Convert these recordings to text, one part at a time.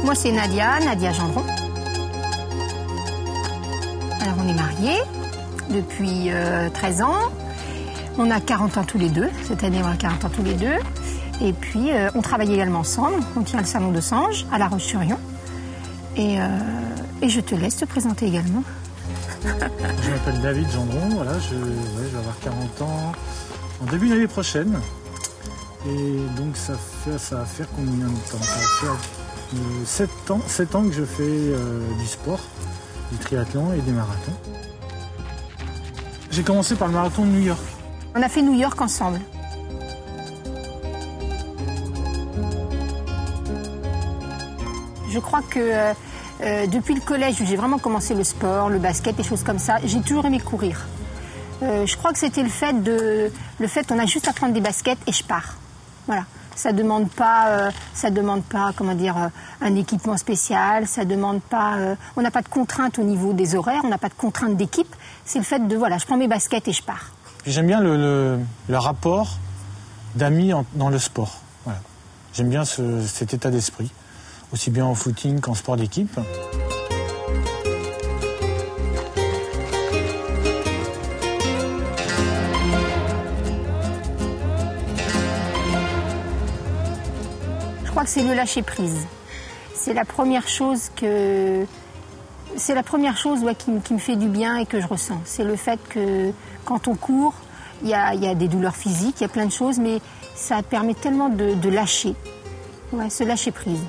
Moi, c'est Nadia Gendron. Alors, on est mariés depuis 13 ans. On a 40 ans tous les deux. Cette année, on a 40 ans tous les deux. Et puis, on travaille également ensemble. On tient le salon de Sange à La Roche-sur-Yon. Et je te laisse te présenter également. Je m'appelle David Gendron. Voilà, je vais avoir 40 ans en début d'année prochaine. Et donc, ça va faire combien de temps? Ça va faire 7 ans que je fais du sport, du triathlon et des marathons. J'ai commencé par le marathon de New York. On a fait New York ensemble. Je crois que depuis le collège où j'ai vraiment commencé le sport, le basket, des choses comme ça, j'ai toujours aimé courir. Je crois que c'était le fait qu'on a juste à prendre des baskets et je pars. Voilà. Ça demande pas, comment dire, un équipement spécial. Ça demande pas. On n'a pas de contraintes au niveau des horaires. On n'a pas de contraintes d'équipe. C'est le fait de je prends mes baskets et je pars. J'aime bien le rapport d'amis dans le sport. Voilà. J'aime bien cet état d'esprit, aussi bien en footing qu'en sport d'équipe. Je crois que c'est le lâcher prise. C'est la première chose qui me fait du bien et que je ressens. C'est le fait que quand on court, il y a des douleurs physiques, il y a plein de choses, mais ça permet tellement de lâcher. Ouais, se lâcher prise.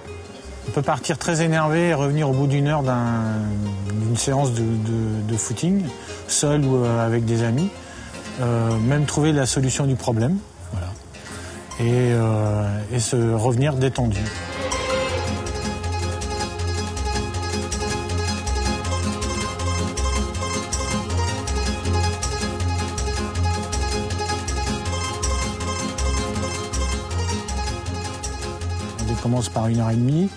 On peut partir très énervé et revenir au bout d'une heure d'une séance de footing, seul ou avec des amis. Même trouver la solution du problème. Voilà. Et se revenir détendu. On commence par 1h30,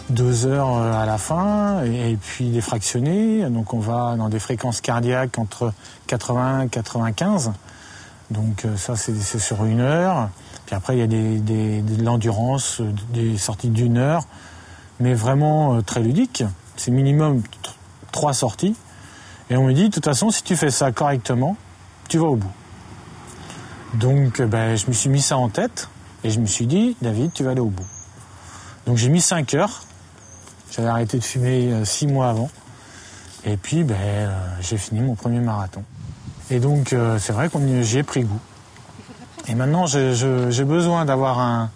2 heures à la fin, et puis des fractionnés. Donc on va dans des fréquences cardiaques entre 80 et 95. Donc ça c'est sur 1 heure. Puis après, il y a de l'endurance, des sorties d'1 heure, mais vraiment très ludique. C'est minimum 3 sorties. Et on me dit, de toute façon, si tu fais ça correctement, tu vas au bout. Donc, je me suis mis ça en tête et je me suis dit, David, tu vas aller au bout. Donc, j'ai mis 5 heures. J'avais arrêté de fumer 6 mois avant. Et puis, j'ai fini mon premier marathon. Et donc, c'est vrai j'y ai pris goût. Et maintenant, j'ai besoin d'avoir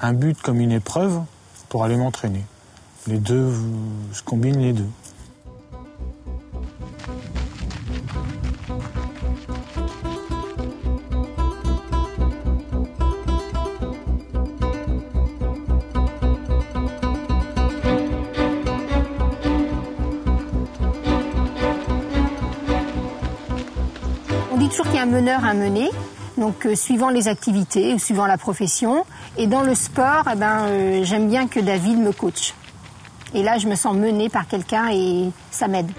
un but comme une épreuve pour aller m'entraîner. Les deux, je combine les deux. On dit toujours qu'il y a un meneur à mener. Donc, suivant les activités ou suivant la profession. Et dans le sport, j'aime bien que David me coach. Et là, je me sens menée par quelqu'un et ça m'aide.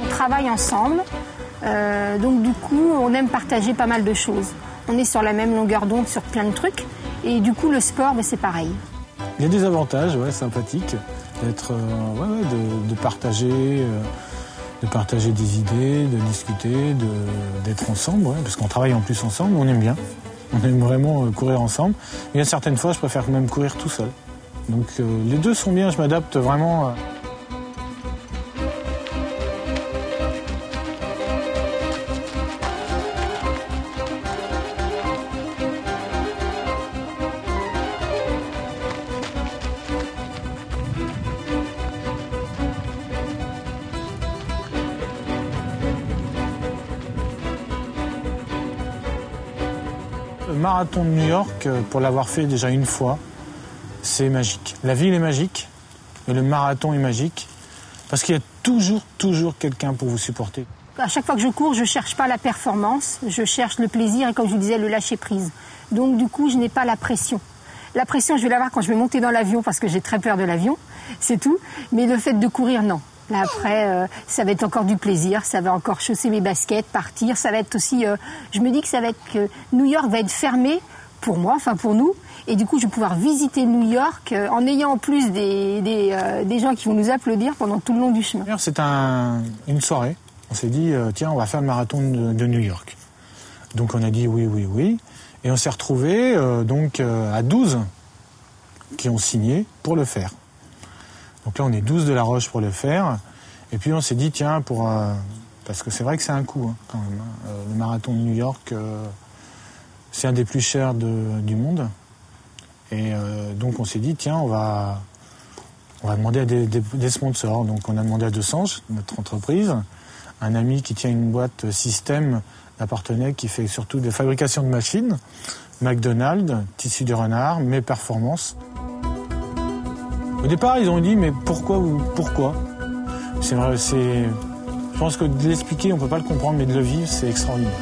On travaille ensemble. Donc, du coup, on aime partager pas mal de choses. On est sur la même longueur d'onde sur plein de trucs. Et du coup, le sport, c'est pareil. Il y a des avantages sympathiques d'être, de partager des idées, de discuter, d'être ensemble, parce qu'on travaille en plus ensemble, on aime bien. On aime vraiment courir ensemble. Il y a certaines fois, je préfère même courir tout seul. Donc les deux sont bien, je m'adapte vraiment. marathon de New York, pour l'avoir fait déjà une fois, c'est magique. La ville est magique, mais le marathon est magique, parce qu'il y a toujours quelqu'un pour vous supporter. À chaque fois que je cours, je ne cherche pas la performance, je cherche le plaisir et, comme je vous disais, le lâcher-prise. Donc du coup, je n'ai pas la pression. La pression, je vais l'avoir quand je vais monter dans l'avion, parce que j'ai très peur de l'avion, c'est tout. Mais le fait de courir, non. Là, après, ça va être encore du plaisir, ça va encore chausser mes baskets, partir. Ça va être aussi, je me dis que ça va être que New York va être fermé pour moi, enfin pour nous. Et du coup, je vais pouvoir visiter New York en ayant en plus des gens qui vont nous applaudir pendant tout le long du chemin. C'est une soirée. On s'est dit, tiens, on va faire le marathon de New York. Donc on a dit oui. Et on s'est retrouvés à 12 qui ont signé pour le faire. Donc là, on est 12 de La Roche pour le faire. Et puis on s'est dit, tiens, parce que c'est vrai que c'est un coût quand même. Le marathon de New York, c'est un des plus chers du monde. Et donc on s'est dit, tiens, on va demander à des sponsors. Donc on a demandé à Desange, notre entreprise, un ami qui tient une boîte système d'Appartenay qui fait surtout des fabrications de machines, McDonald's, Tissu de Renard, Mes Performances. Au départ, ils ont dit, mais pourquoi? C'est vrai, je pense que de l'expliquer, on ne peut pas le comprendre, mais de le vivre, c'est extraordinaire.